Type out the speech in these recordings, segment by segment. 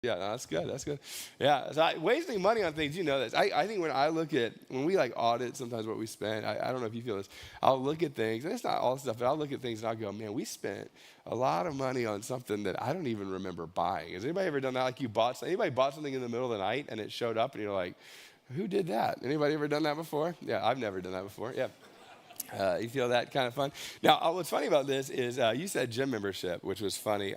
Yeah, no, that's good. That's good. Yeah, so wasting money on things, you know this. I think when we like audit sometimes what we spend, I don't know if you feel this. I'll look at things, and it's not all stuff, but I'll look at things and I'll go, man, we spent a lot of money on something that I don't even remember buying. Has anybody ever done that? Like anybody bought something in the middle of the night and it showed up and you're like, who did that? Anybody ever done that before? Yeah, I've never done that before. Yeah. You feel that kind of fun? Now, what's funny about this is you said gym membership, which was funny.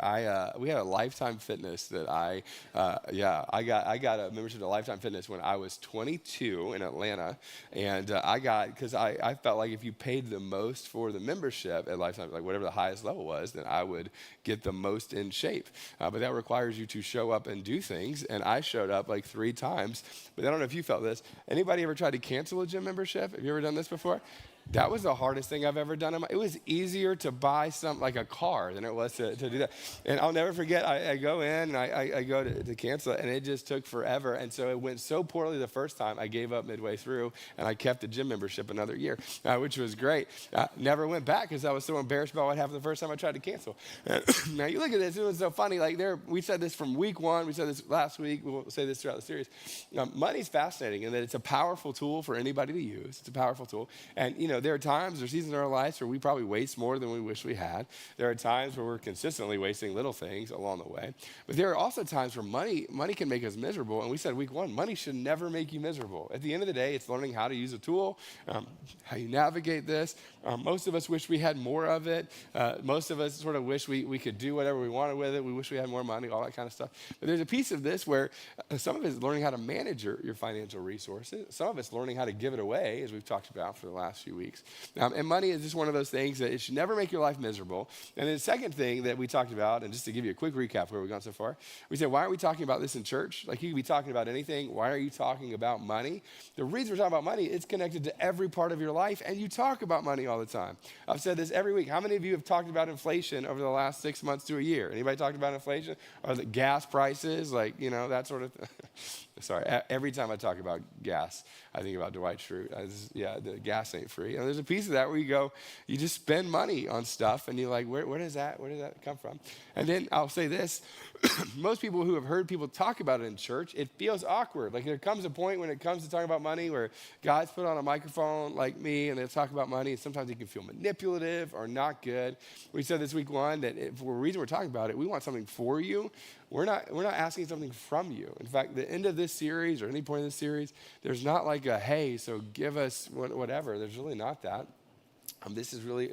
We had a Lifetime Fitness that I got a membership to Lifetime Fitness when I was 22 in Atlanta, and because I felt like if you paid the most for the membership at Lifetime, like whatever the highest level was, then I would get the most in shape. But that requires you to show up and do things, and I showed up like 3 times. But I don't know if you felt this. Anybody ever tried to cancel a gym membership? Have you ever done this before? That was the hardest thing I've ever done. It was easier to buy something like a car than it was to do that. And I'll never forget, I go in and I go to cancel it, and it just took forever. And so it went so poorly the first time, I gave up midway through, and I kept the gym membership another year, which was great. Never went back because I was so embarrassed about what happened the first time I tried to cancel. Now, you look at this, it was so funny. Like we said this from week one, we said this last week, we'll say this throughout the series. Money's fascinating in that it's a powerful tool for anybody to use. It's a powerful tool. And, there are times, there's seasons in our lives where we probably waste more than we wish we had. There are times where we're consistently wasting little things along the way. But there are also times where money can make us miserable. And we said week one, money should never make you miserable. At the end of the day, it's learning how to use a tool, how you navigate this. Most of us wish we had more of it. Most of us sort of wish we could do whatever we wanted with it. We wish we had more money, all that kind of stuff. But there's a piece of this where some of it is learning how to manage your financial resources. Some of it's learning how to give it away, as we've talked about for the last few weeks. And money is just one of those things that it should never make your life miserable. And then the second thing that we talked about, and just to give you a quick recap where we've gone so far, we said, why aren't we talking about this in church? Like, you could be talking about anything. Why are you talking about money? The reason we're talking about money, it's connected to every part of your life, and you talk about money all the time. I've said this every week. How many of you have talked about inflation over the last 6 months to a year? Anybody talked about inflation? Or the gas prices, like, that sort of thing? Sorry, every time I talk about gas, I think about Dwight Schrute. The gas ain't free. And there's a piece of that where you just spend money on stuff, and you're like, where does that come from? And then I'll say this, most people who have heard people talk about it in church, it feels awkward. Like there comes a point when it comes to talking about money where guys put on a microphone like me, and they talk about money, and sometimes it can feel manipulative or not good. We said this week one that for a reason we're talking about it, we want something for you. We're not asking something from you. In fact, the end of this series or any point in this series, there's not like a, hey, so give us whatever. There's really not that. This is really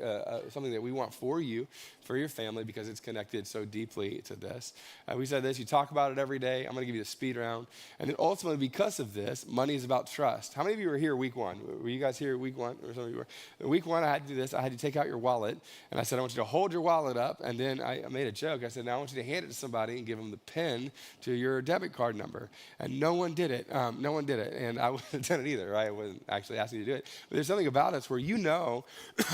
something that we want for you, for your family, because it's connected so deeply to this. We said this, you talk about it every day. I'm going to give you the speed round. And then ultimately, because of this, money is about trust. How many of you were here week one? Were you guys here week one? Or some of you were? Week one, I had to do this. I had to take out your wallet. And I said, I want you to hold your wallet up. And then I made a joke. I said, now I want you to hand it to somebody and give them the PIN to your debit card number. And no one did it. No one did it. And I wouldn't have done it either, right? I wasn't actually asking you to do it. But there's something about us where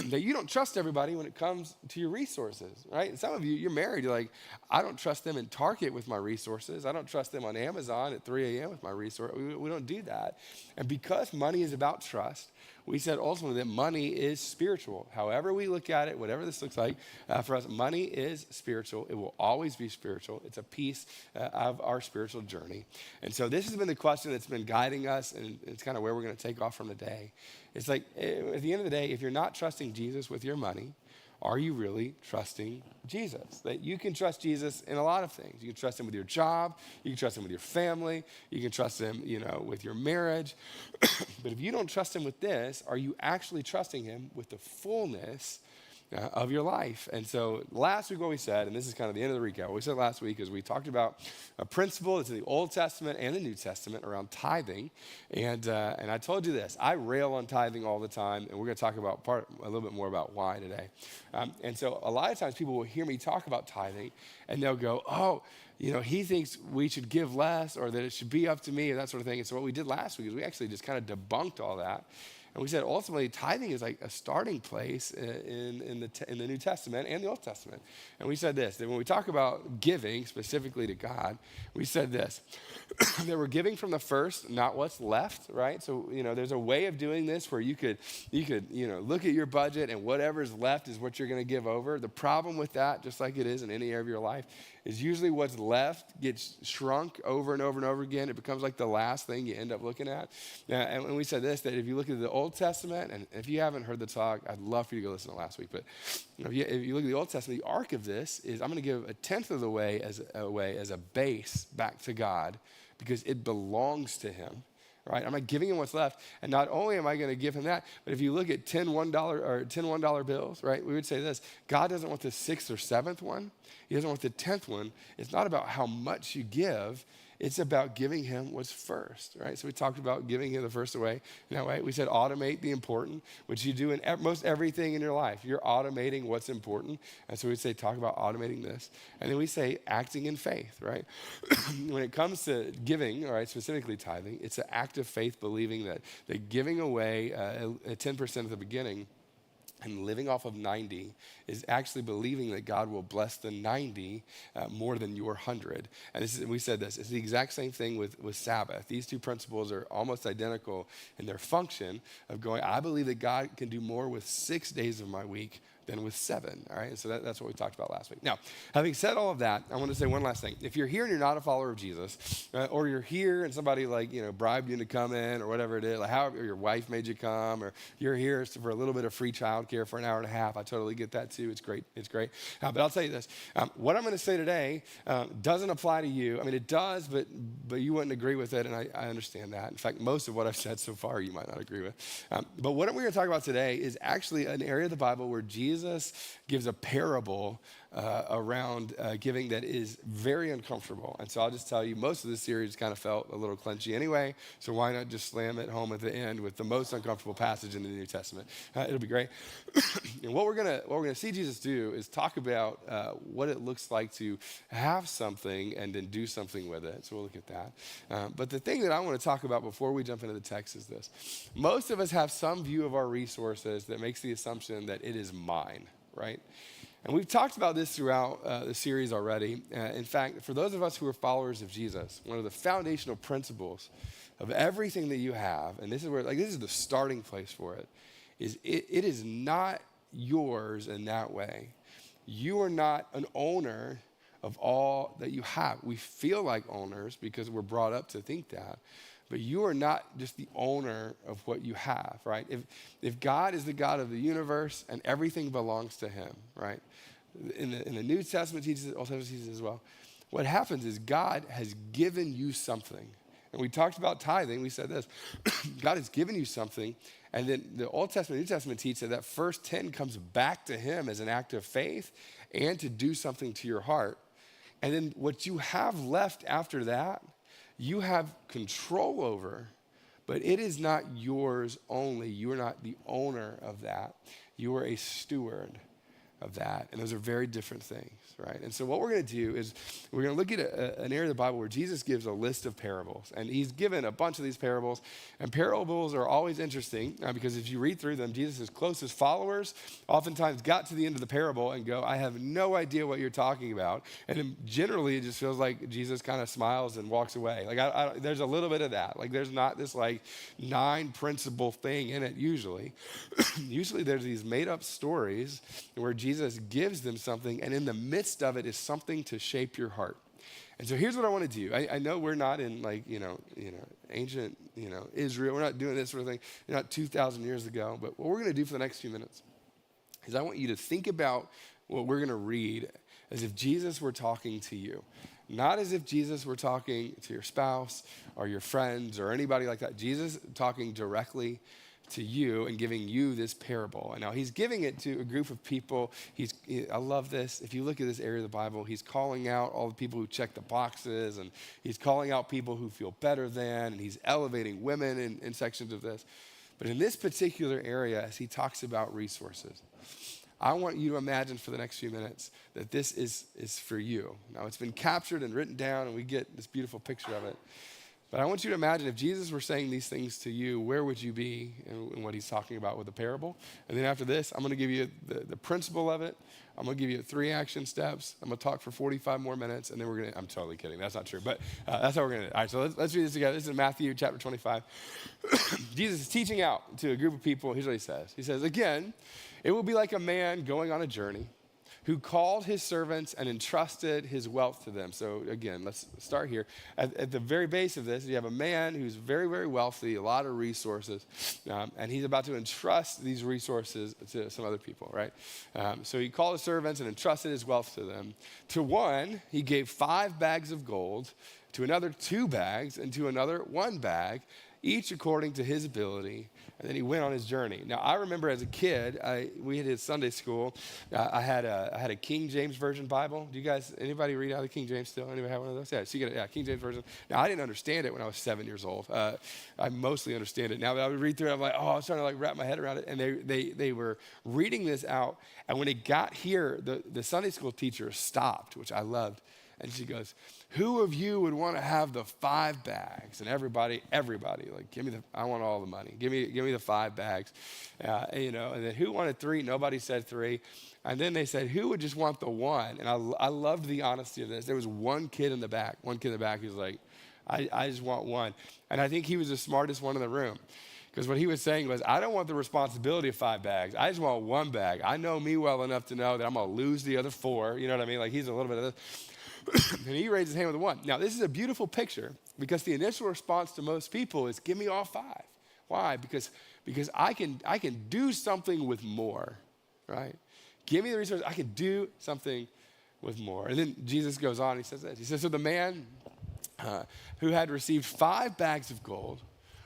that you don't trust everybody when it comes to your resources, right? And some of you, you're married, you're like, I don't trust them in Target with my resources. I don't trust them on Amazon at 3 a.m. with my resources. We don't do that. And because money is about trust, we said ultimately that money is spiritual. However we look at it, whatever this looks like, for us, money is spiritual. It will always be spiritual. It's a piece of our spiritual journey. And so this has been the question that's been guiding us, and it's kind of where we're going to take off from today. It's like, at the end of the day, if you're not trusting Jesus with your money, are you really trusting Jesus? That you can trust Jesus in a lot of things. You can trust him with your job. You can trust him with your family. You can trust him, with your marriage. But if you don't trust him with this, are you actually trusting him with the fullness of your life? And so last week what we said, and this is kind of the end of the recap, what we said last week is we talked about a principle that's in the Old Testament and the New Testament around tithing. And I told you this, I rail on tithing all the time, and we're going to talk about a little bit more about why today. And so a lot of times people will hear me talk about tithing, and they'll go, oh, he thinks we should give less, or that it should be up to me, or that sort of thing. And so what we did last week is we actually just kind of debunked all that. And we said ultimately tithing is like a starting place in the New Testament and the Old Testament. And we said this, that when we talk about giving specifically to God, we said this, that we're giving from the first, not what's left, right? So, there's a way of doing this where you could look at your budget and whatever's left is what you're going to give over. The problem with that, just like it is in any area of your life, is usually what's left gets shrunk over and over and over again. It becomes like the last thing you end up looking at. And we said this, that if you look at the Old Testament, and if you haven't heard the talk, I'd love for you to go listen to it last week. But if you look at the Old Testament, the arc of this is I'm going to give a tenth of the way as a base back to God because it belongs to him. Right? I'm not giving him what's left. And not only am I going to give him that, but if you look at 10 $1 bills, right? We would say this, God doesn't want the 6th or 7th one. He doesn't want the 10th one. It's not about how much you give. It's about giving him what's first, right? So we talked about giving him the first away. In that way, we said automate the important, which you do in most everything in your life. You're automating what's important. And so we say talk about automating this. And then we say acting in faith, right? When it comes to giving, all right, specifically tithing, it's an act of faith believing that giving away 10% at the beginning and living off of 90 is actually believing that God will bless the 90 more than your 100. And we said this, it's the exact same thing with Sabbath. These two principles are almost identical in their function of going, I believe that God can do more with 6 days of my week than with 7, all right? And so that's what we talked about last week. Now, having said all of that, I want to say one last thing. If you're here and you're not a follower of Jesus, or you're here and somebody bribed you to come in or whatever it is, like or your wife made you come, or you're here for a little bit of free childcare for an hour and a half, I totally get that too. It's great. But I'll tell you this. What I'm going to say today doesn't apply to you. I mean, it does, but you wouldn't agree with it, and I understand that. In fact, most of what I've said so far you might not agree with. But what we're going to talk about today is actually an area of the Bible where Jesus gives a parable around giving that is very uncomfortable. And so I'll just tell you, most of this series kind of felt a little clenchy anyway, so why not just slam it home at the end with the most uncomfortable passage in the New Testament? It'll be great. And what we're gonna see Jesus do is talk about what it looks like to have something and then do something with it. So we'll look at that. But the thing that I want to talk about before we jump into the text is this. Most of us have some view of our resources that makes the assumption that it is mine, right? And we've talked about this throughout the series already. In fact, for those of us who are followers of Jesus, one of the foundational principles of everything that you have, and this is the starting place for it, is it is not yours in that way. You are not an owner of all that you have. We feel like owners because we're brought up to think that. But you are not just the owner of what you have, right? If God is the God of the universe and everything belongs to him, right? In the New Testament teaches it, Old Testament teaches it as well. What happens is God has given you something. And we talked about tithing. We said this. God has given you something. And then the Old Testament, New Testament teach that first 10 comes back to him as an act of faith and to do something to your heart. And then what you have left after that, you have control over, but it is not yours only. You are not the owner of that. You are a steward of that. And those are very different things, right? And so what we're going to do is we're going to look at an area of the Bible where Jesus gives a list of parables. And he's given a bunch of these parables. And parables are always interesting because if you read through them, Jesus' closest followers oftentimes got to the end of the parable and go, I have no idea what you're talking about. And then generally it just feels like Jesus kind of smiles and walks away. Like there's a little bit of that. Like there's not this 9 principle thing in it usually. Usually there's these made up stories where Jesus gives them something, and in the midst of it is something to shape your heart. And so here's what I want to do. I know we're not in ancient Israel. We're not doing this sort of thing. Not 2,000 years ago. But what we're going to do for the next few minutes is I want you to think about what we're going to read as if Jesus were talking to you. Not as if Jesus were talking to your spouse or your friends or anybody like that. Jesus talking directly to you and giving you this parable. And now he's giving it to a group of people. I love this. If you look at this area of the Bible, he's calling out all the people who check the boxes, and he's calling out people who feel better than, and he's elevating women in sections of this. But in this particular area, as he talks about resources, I want you to imagine for the next few minutes that this is for you. Now, it's been captured and written down, and we get this beautiful picture of it. But I want you to imagine if Jesus were saying these things to you, where would you be in what he's talking about with the parable? And then after this, I'm going to give you the principle of it. I'm going to give you 3 action steps. I'm going to talk for 45 more minutes, and then we're going to, I'm totally kidding. That's not true, but that's how we're going to do it. All right, so let's read this together. This is Matthew chapter 25. Jesus is teaching out to a group of people. Here's what he says. He says, again, it will be like a man going on a journey who called his servants and entrusted his wealth to them. So again, let's start here. At the very base of this, you have a man who's very, very wealthy, a lot of resources, and he's about to entrust these resources to some other people, right? So he called his servants and entrusted his wealth to them. To one, he gave 5 bags of gold, to another 2 bags, and to another 1 bag, each according to his ability. And then he went on his journey. Now, I remember as a kid, we had Sunday school. I had a King James Version Bible. Do you guys, anybody read out of the King James still? Anybody have one of those? Yeah, so you get it, King James Version. Now, I didn't understand it when I was 7 years old. I mostly understand it now, but I would read through it. I'm like, I was trying to wrap my head around it. And they were reading this out. And when it got here, the Sunday school teacher stopped, which I loved. And she goes, who of you would want to have the 5 bags? And everybody, like, I want all the money. Give me the 5 bags. And then who wanted 3? Nobody said 3. And then they said, who would just want the 1? And I loved the honesty of this. There was one kid in the back who was like, I just want 1. And I think he was the smartest one in the room. Because what he was saying was, I don't want the responsibility of 5 bags. I just want 1 bag. I know me well enough to know that I'm going to lose the other 4. You know what I mean? Like, he's a little bit of this. And he raised his hand with a 1. Now, this is a beautiful picture because the initial response to most people is, give me all 5. Why? Because I can do something with more, right? Give me the resources. I can do something with more. And then Jesus goes on. He says this. He says, so the man who had received 5 bags of gold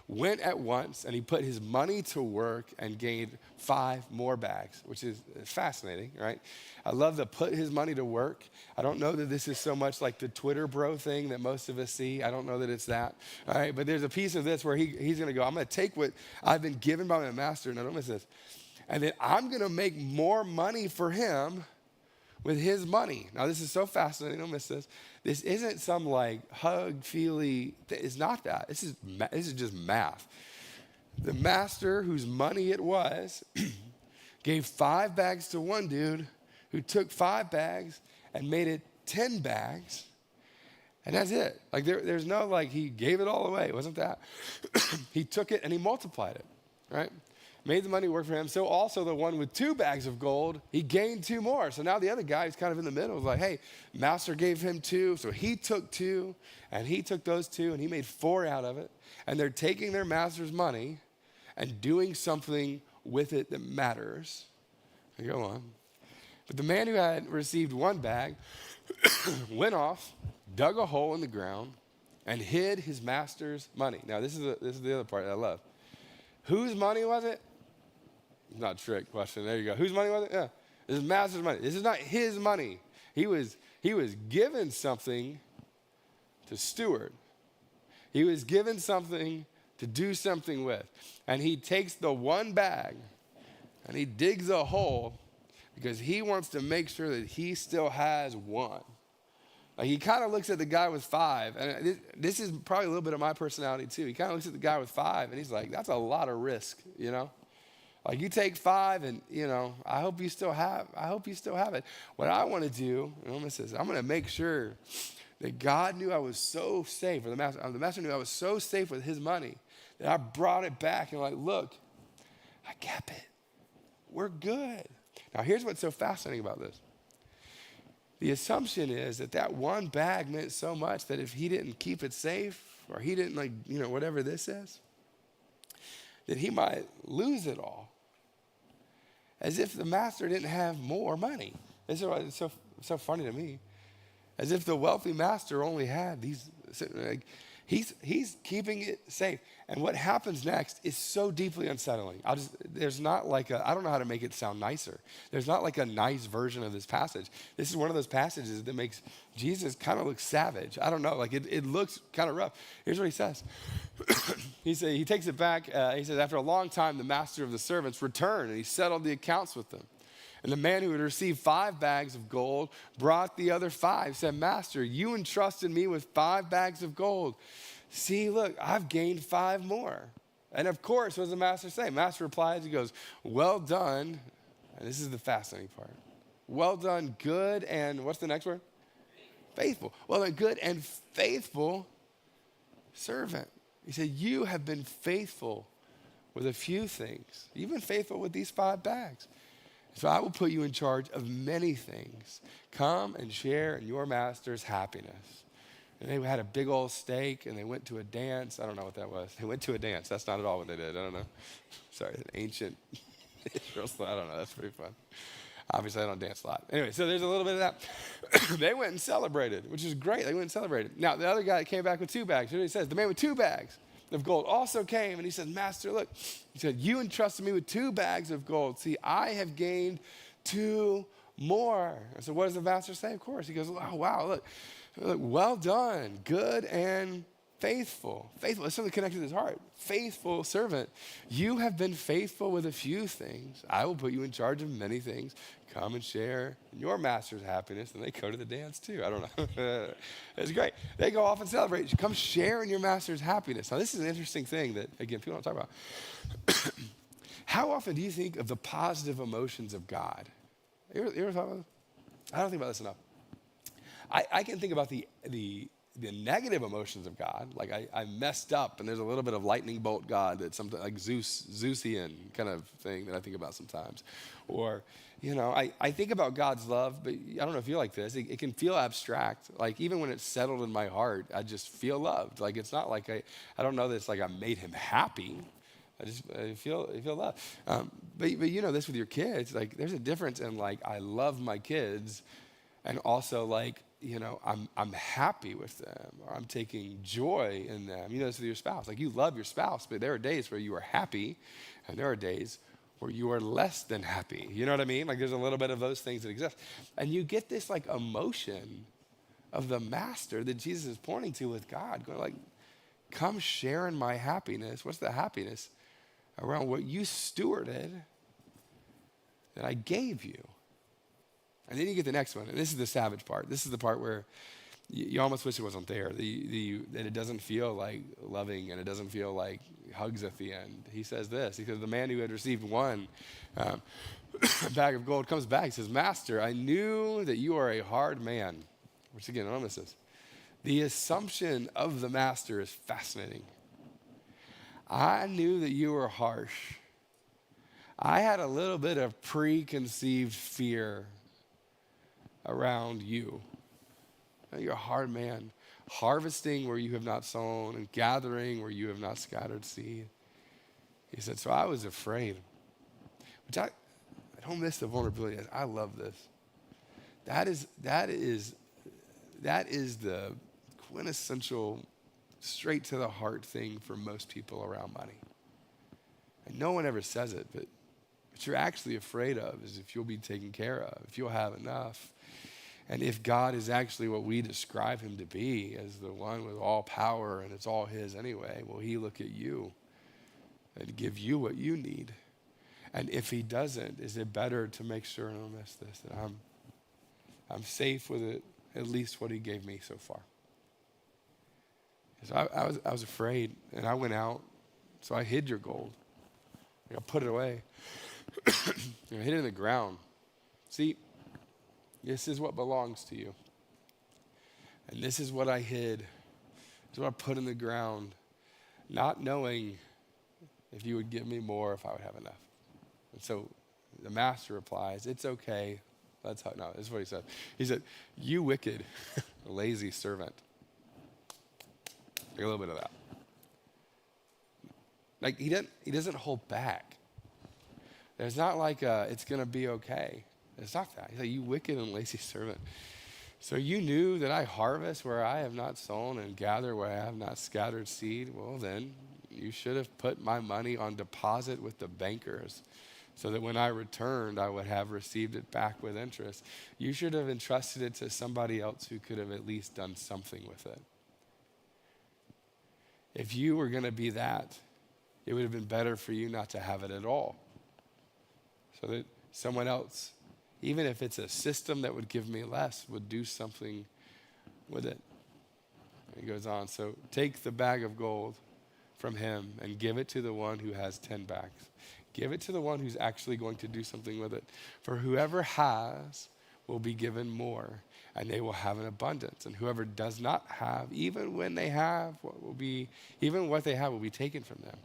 went at once, and he put his money to work and gained 5 more bags, which is fascinating, right? I love the put his money to work. I don't know that this is so much like the Twitter bro thing that most of us see. I don't know that it's that, all right? But there's a piece of this where he's going to go, I'm going to take what I've been given by my master, and don't miss this, and then I'm going to make more money for him with his money. Now, this is so fascinating. Don't miss this. This isn't some like hug-feely. It's not that. This is just math. The master whose money it was gave 5 bags to one dude who took 5 bags and made it 10 bags. And that's it. Like there's no like he gave it all away. It wasn't that. He took it and he multiplied it, right? Made the money work for him. So also the one with 2 bags of gold, he gained 2 more. So now the other guy who's kind of in the middle was like, hey, master gave him 2. So he took 2 and he took those 2 and he made 4 out of it. And they're taking their master's money and doing something with it that matters. And go on. But the man who had received 1 bag went off, dug a hole in the ground, and hid his master's money. Now this is the other part that I love. Whose money was it? Not a trick question. There you go. Whose money was it? Yeah. This is master's money. This is not his money. He was given something to steward. He was given something to do something with. And he takes the 1 bag and he digs a hole because he wants to make sure that he still has 1. Like he kind of looks at the guy with 5, and this is probably a little bit of my personality too. He kind of looks at the guy with 5, and he's like, that's a lot of risk, you know? Like you take 5, and I hope you still have it. What I want to do, I'm going to make sure that God knew I was so safe, or the master knew I was so safe with his money that I brought it back and like, look, I kept it. We're good. Now here's what's so fascinating about this. The assumption is that 1 bag meant so much that if he didn't keep it safe or he didn't whatever this is, that he might lose it all. As if the master didn't have more money. It's so funny to me. As if the wealthy master only had these, he's keeping it safe. And what happens next is so deeply unsettling. There's not like I don't know how to make it sound nicer. There's not like a nice version of this passage. This is one of those passages that makes Jesus kind of look savage. I don't know, like it looks kind of rough. Here's what he says. He takes it back. He says, after a long time, the master of the servants returned and he settled the accounts with them. And the man who had received 5 bags of gold brought the other 5, said, Master, you entrusted me with 5 bags of gold. See, look, I've gained 5 more. And of course, what does the master say? Master replies, he goes, well done. And this is the fascinating part. Well done, good and, what's the next word? Faithful. Well done, good and faithful servant. He said, you have been faithful with a few things. You've been faithful with these 5 bags. So I will put you in charge of many things. Come and share in your master's happiness. And they had a big old steak and they went to a dance. I don't know what that was. They went to a dance. That's not at all what they did. I don't know. Sorry, an ancient Israel. I don't know. That's pretty fun. Obviously, I don't dance a lot. Anyway, so there's a little bit of that. They went and celebrated, which is great. They went and celebrated. Now, the other guy came back with 2 bags. Here's what he says. The man with 2 bags of gold also came, and he said, Master, look. He said, you entrusted me with 2 bags of gold. See, I have gained 2 more. And so what does the master say? Of course. He goes, oh, wow, look, well done, good and faithful. Faithful, it's something connected to his heart. Faithful servant. You have been faithful with a few things. I will put you in charge of many things. Come and share in your master's happiness. And they go to the dance too. I don't know. It's great. They go off and celebrate. Come share in your master's happiness. Now, this is an interesting thing that, again, people don't talk about. How often do you think of the positive emotions of God? You ever thought about this? I don't think about this enough. I can think about the negative emotions of God. Like I messed up and there's a little bit of lightning bolt God that's something like Zeusian kind of thing that I think about sometimes. Or, I think about God's love, but I don't know if you're like this. It can feel abstract. Like even when it's settled in my heart, I just feel loved. Like it's not like I don't know that it's like I made him happy. I feel love. But you know this with your kids. Like there's a difference in like I love my kids and also like, I'm happy with them or I'm taking joy in them. You know this with your spouse. Like you love your spouse, but there are days where you are happy and there are days where you are less than happy. You know what I mean? Like there's a little bit of those things that exist. And you get this like emotion of the master that Jesus is pointing to with God, going like, come share in my happiness. What's the happiness? Around what you stewarded that I gave you. And then you get the next one, and this is the savage part. This is the part where you almost wish it wasn't there, that it doesn't feel like loving and it doesn't feel like hugs at the end. He says this, he says, the man who had received 1 bag of gold comes back, he says, Master, I knew that you are a hard man, which again, I don't miss this. The assumption of the master is fascinating. I knew that you were harsh. I had a little bit of preconceived fear around you. You're a hard man, harvesting where you have not sown and gathering where you have not scattered seed. He said, so I was afraid, which I don't miss the vulnerability. I love this. That is the quintessential straight to the heart thing for most people around money. And no one ever says it, but what you're actually afraid of is if you'll be taken care of, if you'll have enough. And if God is actually what we describe him to be as the one with all power and it's all his anyway, will he look at you and give you what you need? And if he doesn't, is it better to make sure, and I'll miss this, that I'm safe with it, at least what he gave me so far? So I was afraid, and I went out, so I hid your gold. I put it away. I hid it in the ground. See, this is what belongs to you. And this is what I hid. This is what I put in the ground, not knowing if you would give me more, if I would have enough. And so the master replies, it's okay. This is what he said. He said, you wicked, lazy servant. Like a little bit of that. Like he doesn't hold back. There's not like it's going to be okay. It's not that. He's like, you wicked and lazy servant. So you knew that I harvest where I have not sown and gather where I have not scattered seed. Well, then you should have put my money on deposit with the bankers so that when I returned, I would have received it back with interest. You should have entrusted it to somebody else who could have at least done something with it. If you were going to be that, it would have been better for you not to have it at all, so that someone else even if it's a system that would give me less, would do something with it. He goes on, so take the bag of gold from him and give it to the one who has 10 bags. Give it to the one who's actually going to do something with it. For whoever has will be given more, and they will have an abundance. And whoever does not have, even when they have, even what they have will be taken from them.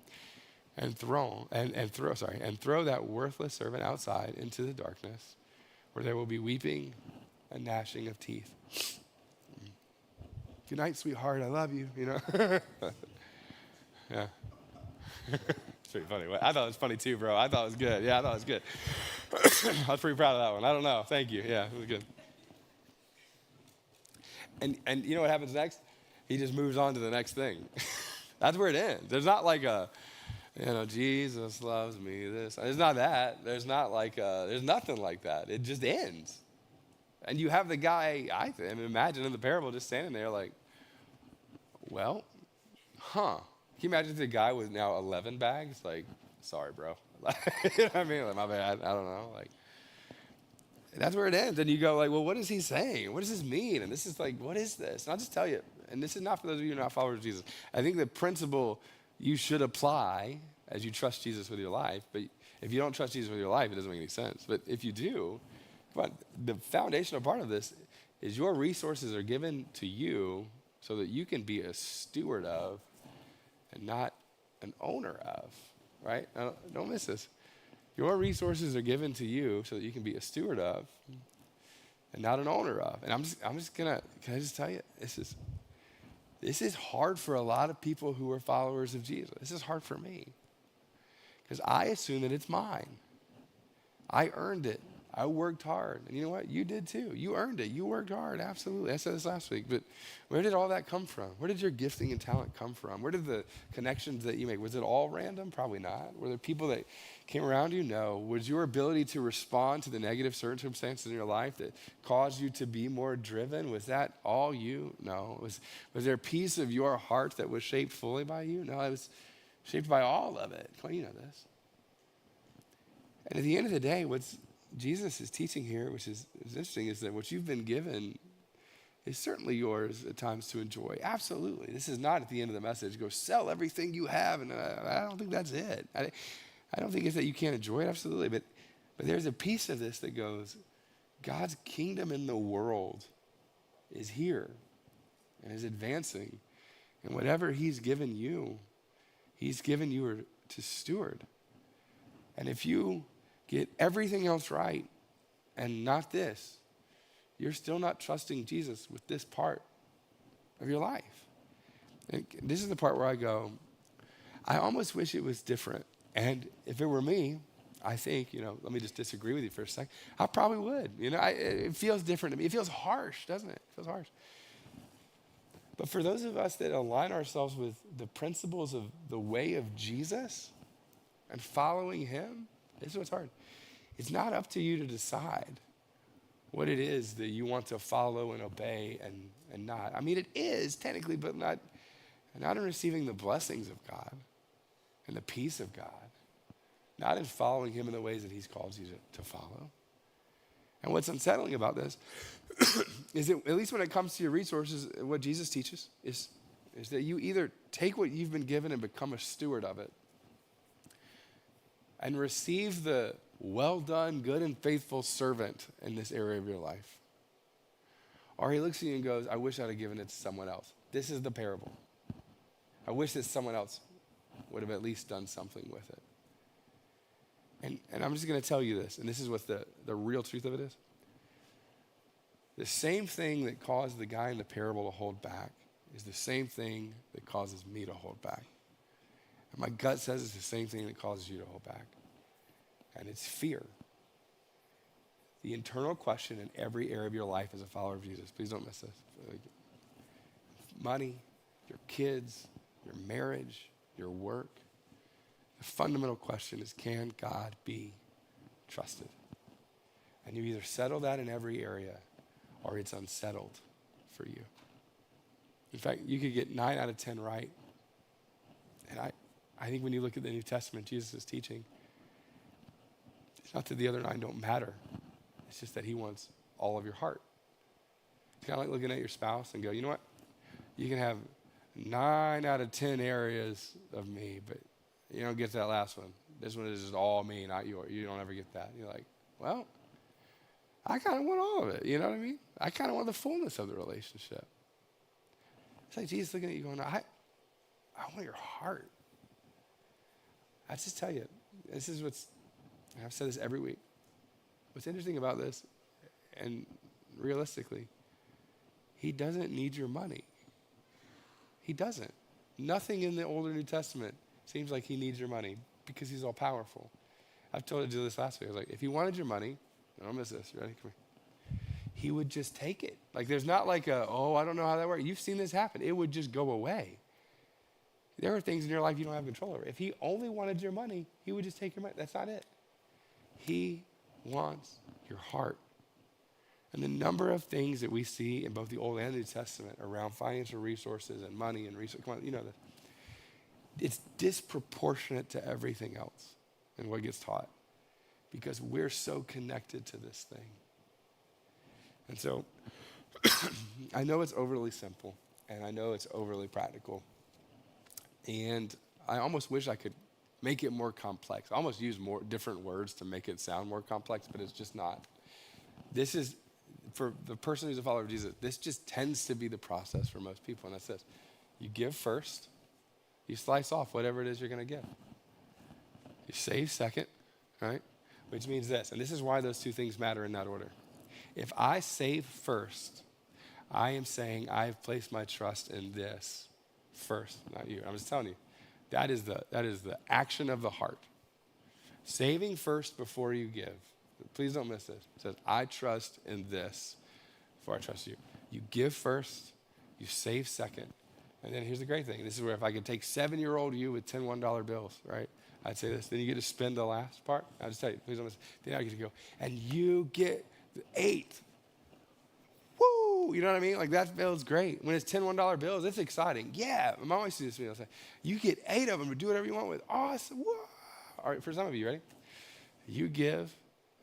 And throw that worthless servant outside into the darkness, where there will be weeping and gnashing of teeth. Good night, sweetheart. I love you. Yeah. It's pretty funny. I thought it was funny too, bro. I thought it was good. Yeah, I thought it was good. I was pretty proud of that one. I don't know. Thank you. Yeah, it was good. And you know what happens next? He just moves on to the next thing. That's where it ends. There's not like Jesus loves me. There's not that. There's nothing like that. It just ends. And you have the guy, imagine in the parable, just standing there like, well, Can you imagine the guy with now 11 bags? Like, sorry, bro. You know what I mean? Like, my bad. I don't know. Like, that's where it ends. And you go like, well, what is he saying? What does this mean? And this is like, what is this? And I'll just tell you, and this is not for those of you who are not followers of Jesus. I think the principle you should apply as you trust Jesus with your life, but if you don't trust Jesus with your life, it doesn't make any sense. But if you do, come on, the foundational part of this is your resources are given to you so that you can be a steward of and not an owner of, right? Now, don't miss this. Your resources are given to you so that you can be a steward of and not an owner of. And can I just tell you, this is hard for a lot of people who are followers of Jesus. This is hard for me because I assume that it's mine. I earned it. I worked hard. And you know what? You did too. You earned it. You worked hard. Absolutely. I said this last week. But where did all that come from? Where did your gifting and talent come from? Where did the connections that you make? Was it all random? Probably not. Were there people that came around you? No. Was your ability to respond to the negative circumstances in your life that caused you to be more driven? Was that all you? No. Was there a piece of your heart that was shaped fully by you? No, it was shaped by all of it. Come on, you know this. And at the end of the day, what's Jesus is teaching here, which is interesting, is that what you've been given is certainly yours at times to enjoy. Absolutely. This is not at the end of the message, go sell everything you have, and I don't think that's it. I don't think it's that you can't enjoy it, absolutely, but there's a piece of this that goes, God's kingdom in the world is here and is advancing, and whatever he's given you to steward. And if you get everything else right and not this, you're still not trusting Jesus with this part of your life. And this is the part where I go, I almost wish it was different. And if it were me, I think, let me just disagree with you for a second. I probably would. It feels different to me. It feels harsh, doesn't it? It feels harsh. But for those of us that align ourselves with the principles of the way of Jesus and following him, this is what's hard. It's not up to you to decide what it is that you want to follow and obey and not. I mean, it is technically, but not in receiving the blessings of God and the peace of God, not in following him in the ways that he's called you to follow. And what's unsettling about this is that, at least when it comes to your resources, what Jesus teaches is that you either take what you've been given and become a steward of it, and receive the well done, good and faithful servant in this area of your life. Or he looks at you and goes, I wish I'd have given it to someone else. This is the parable. I wish that someone else would have at least done something with it. And I'm just going to tell you this, and this is what the real truth of it is. The same thing that caused the guy in the parable to hold back is the same thing that causes me to hold back. And my gut says it's the same thing that causes you to hold back. And it's fear. The internal question in every area of your life as a follower of Jesus. Please don't miss this. Money, your kids, your marriage, your work. The fundamental question is, can God be trusted? And you either settle that in every area or it's unsettled for you. In fact, you could get 9 out of 10 right. And I think when you look at the New Testament, Jesus is teaching, it's not that the other 9 don't matter. It's just that he wants all of your heart. It's kind of like looking at your spouse and go, you know what? You can have 9 out of 10 areas of me, but you don't get that last one. This one is just all me, not yours. You don't ever get that. You're like, well, I kind of want all of it. You know what I mean? I kind of want the fullness of the relationship. It's like Jesus looking at you going, I want your heart. I just tell you, this is I've said this every week. What's interesting about this, and realistically, he doesn't need your money. He doesn't. Nothing in the Old or New Testament seems like he needs your money because he's all powerful. I've told you this last week. I was like, if he wanted your money, don't miss this, ready? Come here. He would just take it. Like there's not like I don't know how that works. You've seen this happen. It would just go away. There are things in your life you don't have control over. If he only wanted your money, he would just take your money. That's not it. He wants your heart. And the number of things that we see in both the Old and New Testament around financial resources and money and resources, come on, you know this. It's disproportionate to everything else and what gets taught because we're so connected to this thing. And so I know it's overly simple and I know it's overly practical. And I almost wish I could make it more complex. I almost use more different words to make it sound more complex, but it's just not. This is, for the person who's a follower of Jesus, this just tends to be the process for most people, and that's this. You give first, you slice off whatever it is you're going to give. You save second, right? Which means this, and this is why those two things matter in that order. If I save first, I am saying I've placed my trust in this first, not you. I'm just telling you, that is the action of the heart. Saving first before you give. Please don't miss this. It says, I trust in this before I trust you. You give first, you save second. And then here's the great thing. This is where if I could take 7-year-old you with 10 $1 bills, right? I'd say this. Then you get to spend the last part. I'll just tell you, please don't miss. Then I get to go. And you get the 8. Woo! You know what I mean? Like that feels great. When it's 10 $1 bills, it's exciting. Yeah. My mom always used to me. I'll say, you get 8 of them to do whatever you want with. Awesome. Woo! All right, for some of you, ready? You give.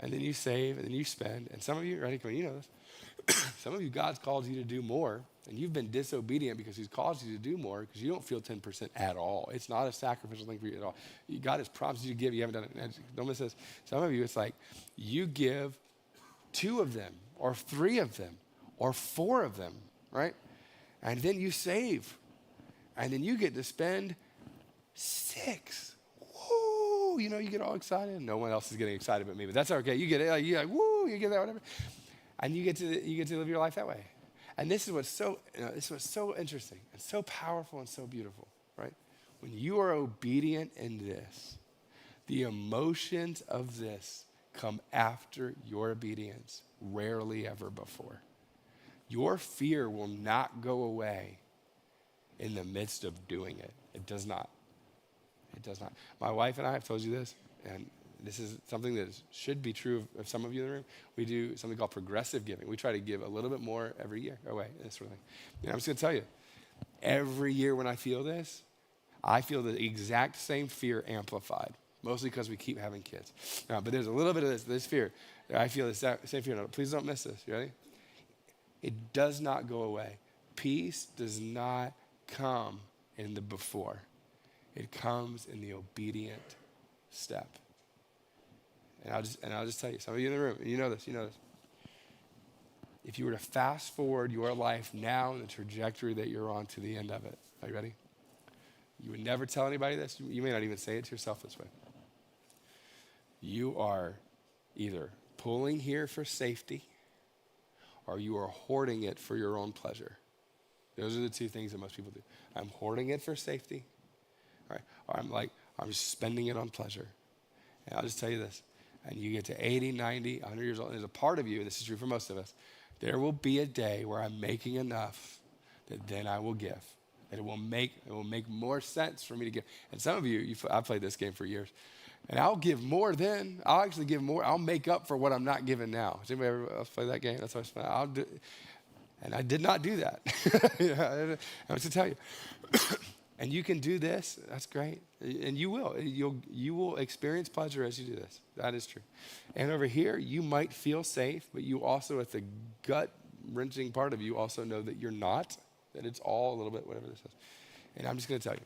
And then you save, and then you spend. And some of you, ready, come on, you know this. Some of you, God's called you to do more, and you've been disobedient because he's called you to do more because you don't feel 10% at all. It's not a sacrificial thing for you at all. God has promised you to give, you haven't done it. And don't miss this. Some of you, it's like you give 2 of them, or 3 of them, or 4 of them, right? And then you save. And then you get to spend 6. You know, you get all excited. No one else is getting excited but me, but that's okay. You get it. Like, you're like, woo, you get that, whatever. And you get to live your life that way. And this is what's so interesting and so powerful and so beautiful, right? When you are obedient in this, the emotions of this come after your obedience, rarely ever before. Your fear will not go away in the midst of doing it. It does not. It does not. My wife and I have told you this, and this is something that should be true of some of you in the room. We do something called progressive giving. We try to give a little bit more every year away, this sort of thing. And I'm just going to tell you, every year when I feel this, I feel the exact same fear amplified, mostly because we keep having kids. But there's a little bit of this fear. I feel the same fear. No, please don't miss this. You ready? It does not go away. Peace does not come in the before. It comes in the obedient step. And I'll just tell you, some of you in the room, and you know this. If you were to fast forward your life now and the trajectory that you're on to the end of it, are you ready? You would never tell anybody this. You may not even say it to yourself this way. You are either pulling here for safety or you are hoarding it for your own pleasure. Those are the two things that most people do. I'm hoarding it for safety. Right? Or I'm just spending it on pleasure. And I'll just tell you this. And you get to 80, 90, 100 years old, and there's a part of you, and this is true for most of us, there will be a day where I'm making enough that then I will give. That it will make more sense for me to give. And some of you, I've played this game for years, and I'll give more then. I'll actually give more. I'll make up for what I'm not giving now. Has anybody ever else play that game? That's what I'll do. And I did not do that. I have to tell you. And you can do this, that's great. And you will. You will experience pleasure as you do this. That is true. And over here, you might feel safe, but you also, at the gut-wrenching part of you, also know that you're not, that it's all a little bit whatever this is. And I'm just going to tell you,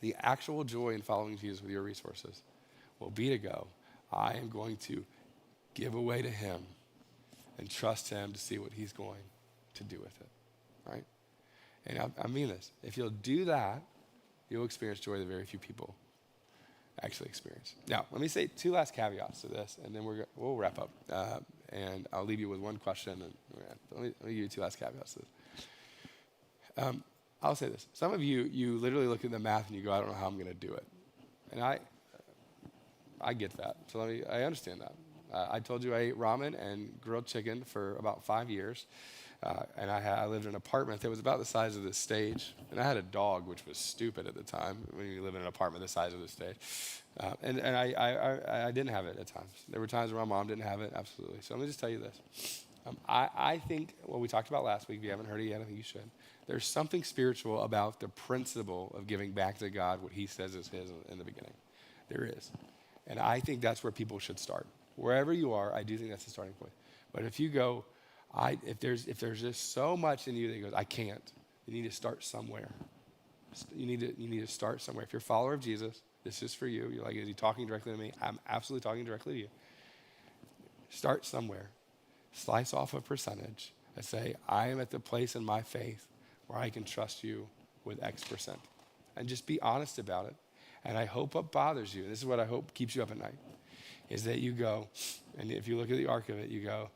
the actual joy in following Jesus with your resources will be to go, I am going to give away to him and trust him to see what he's going to do with it, right? And I mean this. If you'll do that, you'll experience joy that very few people actually experience. Now, let me say two last caveats to this, and then we'll wrap up. And I'll leave you with one question. And let me give you two last caveats to this. I'll say this. Some of you literally look at the math and you go, I don't know how I'm going to do it. And I get that. So I understand that. I told you I ate ramen and grilled chicken for about 5 years. And I lived in an apartment that was about the size of this stage. And I had a dog, which was stupid at the time when you live in an apartment the size of this stage. And I didn't have it at times. There were times where my mom didn't have it, absolutely. So let me just tell you this. I think what we talked about last week, if you haven't heard it yet, I think you should. There's something spiritual about the principle of giving back to God what he says is his in the beginning. There is. And I think that's where people should start. Wherever you are, I do think that's the starting point. But if you go, if there's just so much in you that goes, I can't, you need to start somewhere. You need to start somewhere. If you're a follower of Jesus, this is for you. You're like, is he talking directly to me? I'm absolutely talking directly to you. Start somewhere. Slice off a percentage and say, I am at the place in my faith where I can trust you with X%. And just be honest about it. And I hope what bothers you, and this is what I hope keeps you up at night, is that you go, and if you look at the arc of it, you go,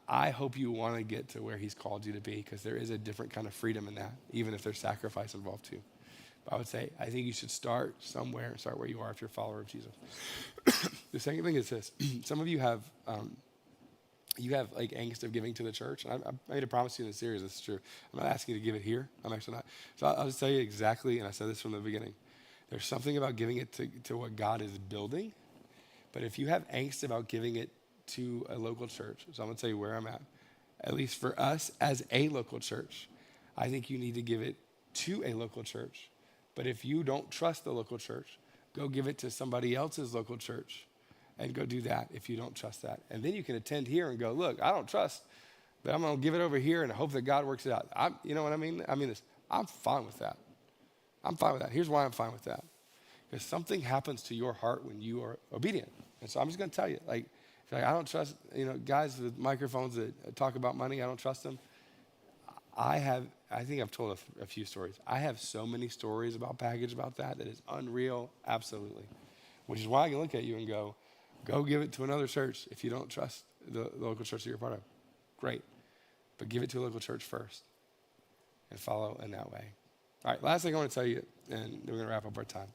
I hope you want to get to where he's called you to be, because there is a different kind of freedom in that, even if there's sacrifice involved too. But I would say, I think you should start somewhere and start where you are if you're a follower of Jesus. The second thing is this. Some of you have like angst of giving to the church. And I made a promise to you in this series. This is true. I'm not asking you to give it here. I'm actually not. So I'll just tell you exactly, and I said this from the beginning. There's something about giving it to what God is building. But if you have angst about giving it to a local church, so I'm going to tell you where I'm at least for us as a local church, I think you need to give it to a local church. But if you don't trust the local church, go give it to somebody else's local church and go do that if you don't trust that. And then you can attend here and go, look, I don't trust, but I'm going to give it over here and hope that God works it out. You know what I mean? I mean this. I'm fine with that. I'm fine with that. Here's why I'm fine with that. Because something happens to your heart when you are obedient. And so I'm just going to tell you, like I don't trust, guys with microphones that talk about money, I don't trust them. I think I've told a few stories. I have so many stories about package about that is unreal, absolutely. Which is why I can look at you and go give it to another church if you don't trust the local church that you're part of. Great. But give it to a local church first and follow in that way. All right, last thing I want to tell you, and we're going to wrap up our time.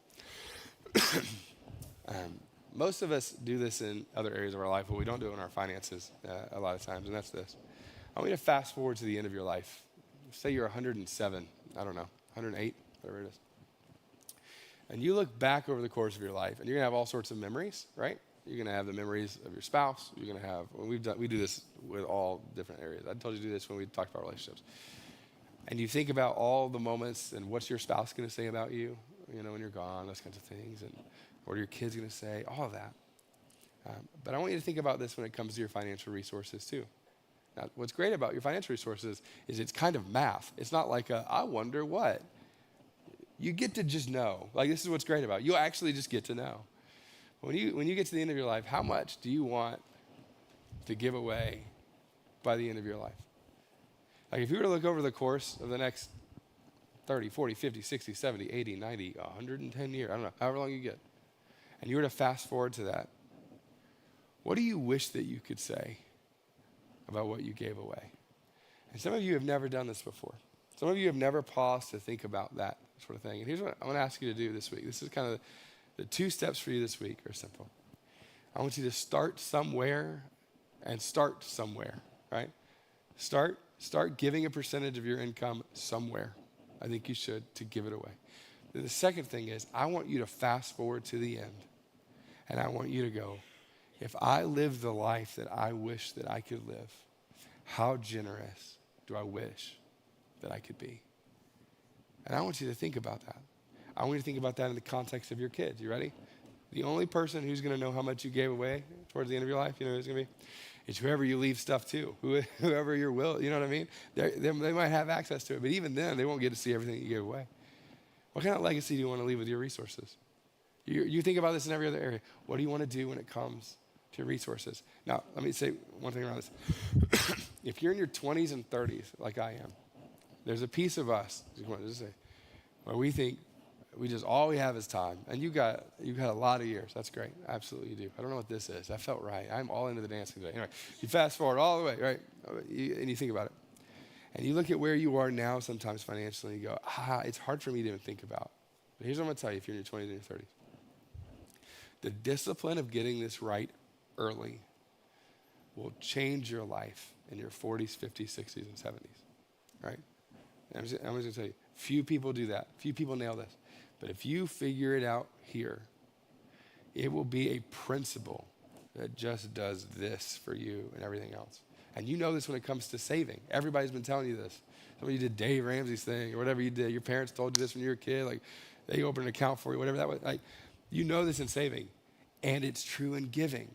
Most of us do this in other areas of our life, but we don't do it in our finances a lot of times, and that's this. I want you to fast forward to the end of your life. Say you're 107, I don't know, 108, whatever it is. And you look back over the course of your life, and you're going to have all sorts of memories, right? You're going to have the memories of your spouse. You're going to have, we do this with all different areas. I told you to do this when we talked about relationships. And you think about all the moments and what's your spouse going to say about you, when you're gone, those kinds of things. And what are your kids going to say? All of that. But I want you to think about this when it comes to your financial resources too. Now, what's great about your financial resources is it's kind of math. It's not like I wonder what. You get to just know. Like, this is what's great about it. You'll actually just get to know. When you get to the end of your life, how much do you want to give away by the end of your life? Like, if you were to look over the course of the next 30, 40, 50, 60, 70, 80, 90, 110 years, I don't know, however long you get, and you were to fast forward to that, what do you wish that you could say about what you gave away? And some of you have never done this before. Some of you have never paused to think about that sort of thing. And here's what I want to ask you to do this week. This is kind of the 2 steps for you this week are simple. I want you to start somewhere and start somewhere, right? Start giving a percentage of your income somewhere. I think you should, to give it away. Then the second thing is, I want you to fast forward to the end. And I want you to go, if I live the life that I wish that I could live, how generous do I wish that I could be? And I want you to think about that. I want you to think about that in the context of your kids. You ready? The only person who's going to know how much you gave away towards the end of your life, you know who's going to be? It's whoever you leave stuff to, whoever your will, you know what I mean? They might have access to it, but even then, they won't get to see everything you gave away. What kind of legacy do you want to leave with your resources? You think about this in every other area. What do you want to do when it comes to resources? Now, let me say one thing around this. If you're in your 20s and 30s, like I am, there's a piece of us, where we think all we have is time. And you've got a lot of years. That's great. Absolutely you do. I don't know what this is. I felt right. I'm all into the dancing today. Anyway, you fast forward all the way, right? And you think about it. And you look at where you are now sometimes financially and you go, it's hard for me to even think about. But here's what I'm going to tell you if you're in your 20s and your 30s. The discipline of getting this right early will change your life in your 40s, 50s, 60s, and 70s, right? And I'm just going to tell you, few people do that. Few people nail this. But if you figure it out here, it will be a principle that just does this for you and everything else. And you know this when it comes to saving. Everybody's been telling you this. Some of you did Dave Ramsey's thing or whatever you did. Your parents told you this when you were a kid. Like they opened an account for you, whatever that was. Like you know this in saving. And it's true in giving.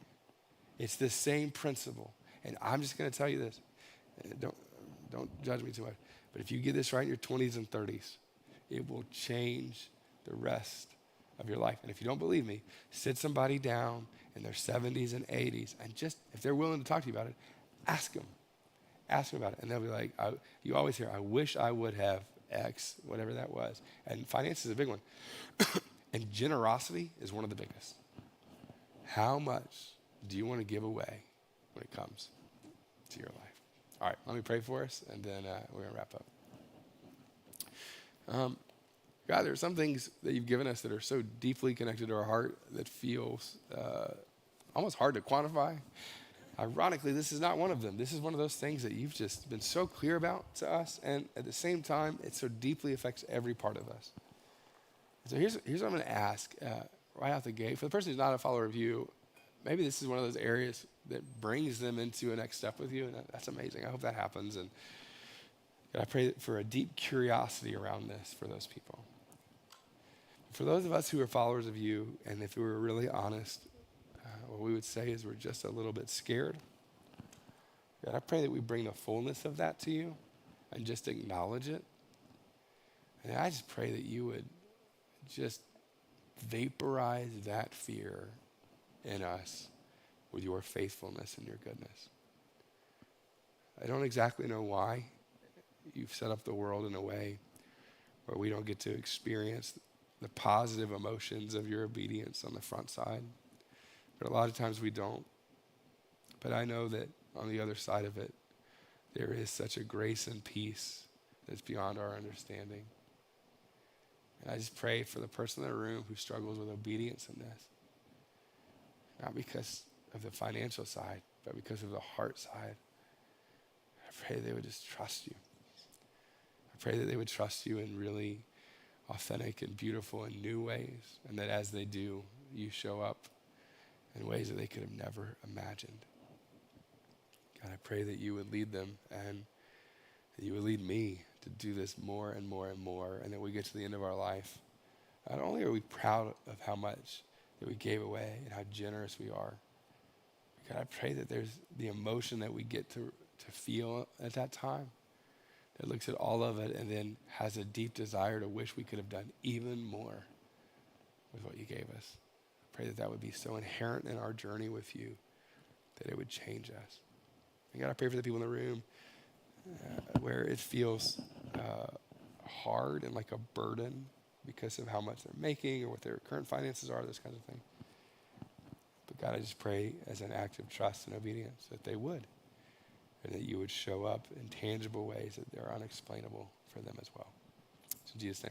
It's the same principle. And I'm just going to tell you this. Don't judge me too much. But if you get this right in your 20s and 30s, it will change the rest of your life. And if you don't believe me, sit somebody down in their 70s and 80s and just, if they're willing to talk to you about it, ask them. Ask them about it. And they'll be like, you always hear, I wish I would have X, whatever that was. And finance is a big one. And generosity is one of the biggest. How much do you want to give away when it comes to your life? All right, let me pray for us, and then we're going to wrap up. God, there are some things that you've given us that are so deeply connected to our heart that feels almost hard to quantify. Ironically, this is not one of them. This is one of those things that you've just been so clear about to us, and at the same time, it so deeply affects every part of us. So here's what I'm going to ask right out the gate. For the person who's not a follower of you, maybe this is one of those areas that brings them into a next step with you, and that's amazing. I hope that happens, and God, I pray for a deep curiosity around this for those people. For those of us who are followers of you, and if we were really honest, what we would say is we're just a little bit scared. God, I pray that we bring the fullness of that to you and just acknowledge it. And I just pray that you would just vaporize that fear in us with your faithfulness and your goodness. I don't exactly know why you've set up the world in a way where we don't get to experience the positive emotions of your obedience on the front side. But a lot of times we don't. But I know that on the other side of it, there is such a grace and peace that's beyond our understanding. And I just pray for the person in the room who struggles with obedience in this. Not because of the financial side, but because of the heart side. I pray they would just trust you. I pray that they would trust you in really authentic and beautiful and new ways. And that as they do, you show up in ways that they could have never imagined. God, I pray that you would lead them and that you would lead me to do this more and more and more, and that we get to the end of our life. Not only are we proud of how much that we gave away and how generous we are, God, I pray that there's the emotion that we get to feel at that time that looks at all of it and then has a deep desire to wish we could have done even more with what you gave us. I pray that that would be so inherent in our journey with you that it would change us. And God, I pray for the people in the room where it feels hard and like a burden because of how much they're making or what their current finances are, those kinds of things. But God, I just pray as an act of trust and obedience that they would, and that you would show up in tangible ways that they're unexplainable for them as well. So in Jesus' name we pray.